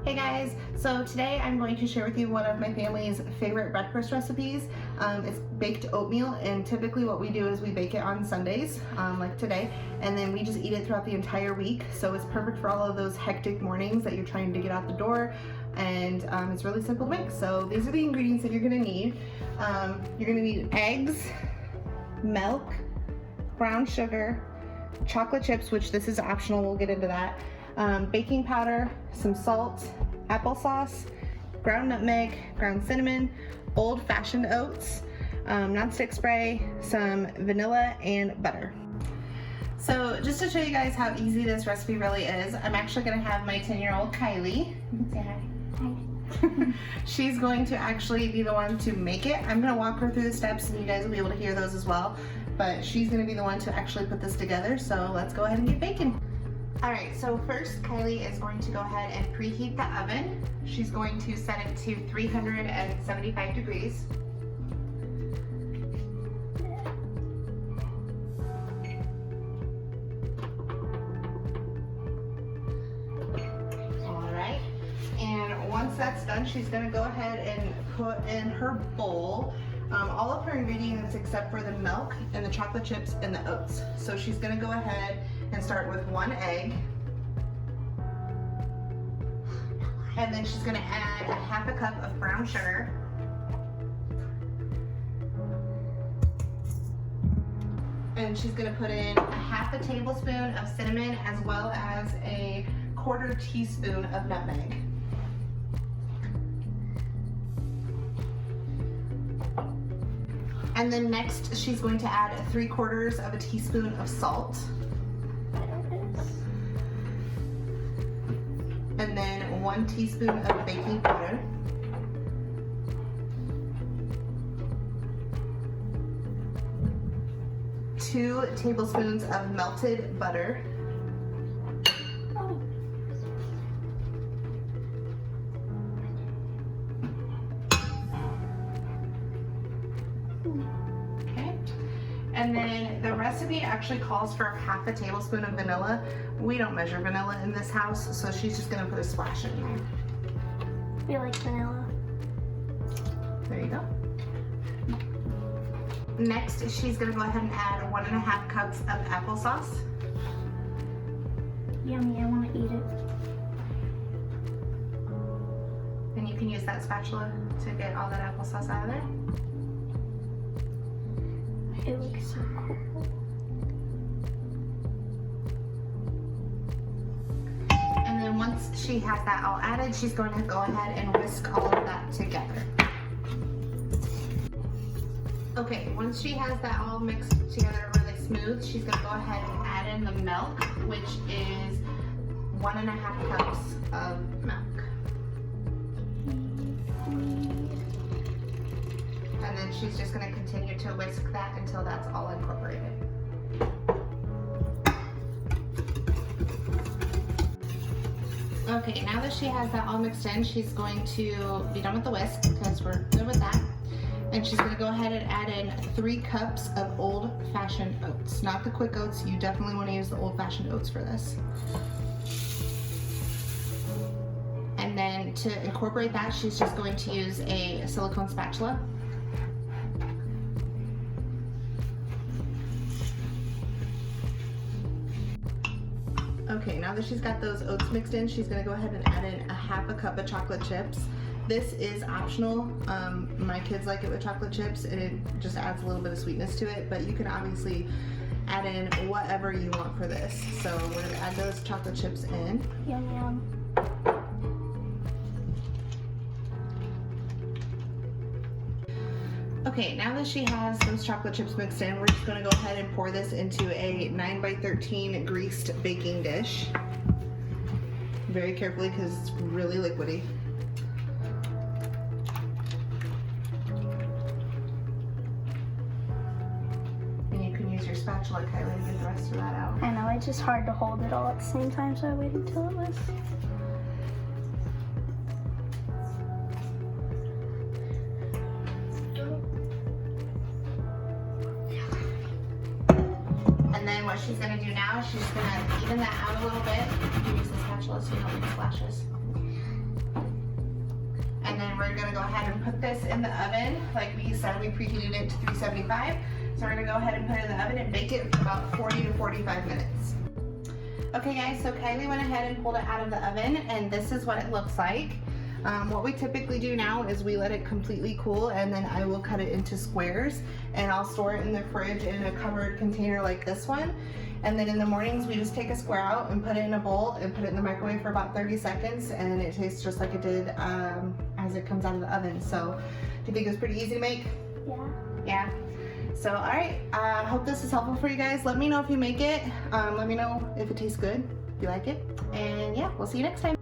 Hey guys, so today I'm going to share with you one of my family's favorite breakfast recipes. It's baked oatmeal, and typically what we do is we bake it on Sundays, like today, and then we just eat it throughout the entire week. So it's perfect for all of those hectic mornings that you're trying to get out the door, and it's really simple to make. So these are the ingredients that you're gonna need. You're gonna need eggs, milk, brown sugar, chocolate chips, which this is optional, we'll get into that, baking powder, some salt, applesauce, ground nutmeg, ground cinnamon, old-fashioned oats, nonstick spray, some vanilla, and butter. So just to show you guys how easy this recipe really is, I'm actually going to have my 10-year-old Kylie, say hi. Hi. She's going to actually be the one to make it. I'm going to walk her through the steps and you guys will be able to hear those as well, but she's going to be the one to actually put this together, so let's go ahead and get baking. Alright, so first Kylie is going to go ahead and preheat the oven. She's going to set it to 375 degrees. Alright, and once that's done, she's going to go ahead and put in her bowl all of her ingredients except for the milk and the chocolate chips and the oats. So she's going to go ahead and start with 1 egg, and then she's going to add a ½ cup of brown sugar, and she's going to put in a ½ tablespoon of cinnamon as well as a ¼ teaspoon of nutmeg. And then next she's going to add 3/4 teaspoon of salt. And then 1 teaspoon of baking powder. Two tablespoons of melted butter. And then the recipe actually calls for ½ tablespoon of vanilla. We don't measure vanilla in this house, so she's just gonna put a splash in there. We like vanilla. There you go. Next, she's gonna go ahead and add 1½ cups of applesauce. Yummy, I wanna eat it. And you can use that spatula to get all that applesauce out of there. It looks so cool. And then once she has that all added, she's going to go ahead and whisk all of that together. Okay, once she has that all mixed together really smooth, she's going to go ahead and add in the milk, which is 1½ cups of milk. And then she's just going to continue to whisk that until that's all incorporated. Okay, now that she has that all mixed in, she's going to be done with the whisk because we're good with that. And she's going to go ahead and add in 3 cups of old-fashioned oats. Not the quick oats, you definitely want to use the old-fashioned oats for this. And then to incorporate that, she's just going to use a silicone spatula. Okay, now that she's got those oats mixed in, she's gonna go ahead and add in a ½ cup of chocolate chips. This is optional. My kids like it with chocolate chips, and it just adds a little bit of sweetness to it, but you can obviously add in whatever you want for this. So we're gonna add those chocolate chips in. Yum, yum. Okay, now that she has those chocolate chips mixed in, we're just gonna go ahead and pour this into a 9x13 greased baking dish. Very carefully because it's really liquidy. And you can use your spatula, Kylie, to get the rest of that out. I know, it's just hard to hold it all at the same time, so I waited until it was. What she's going to do now is she's going to even that out a little bit. You can use the spatula so you don't make splashes. gonna go ahead and put this in the oven. Like we said, we preheated it to 375. So we're gonna go ahead and put it in the oven and bake it for about 40 to 45 minutes. Okay guys, so Kylie went ahead and pulled it out of the oven, and this is what it looks like. What we typically do now is we let it completely cool, and then I will cut it into squares, and I'll store it in the fridge in a covered container like this one. And then in the mornings we just take a square out and put it in a bowl and put it in the microwave for about 30 seconds, and it tastes just like it did as it comes out of the oven. So do you think it was pretty easy to make? Yeah. Yeah. So alright, I hope this is helpful for you guys. Let me know if you make it. Let me know if it tastes good, if you like it. And yeah, we'll see you next time.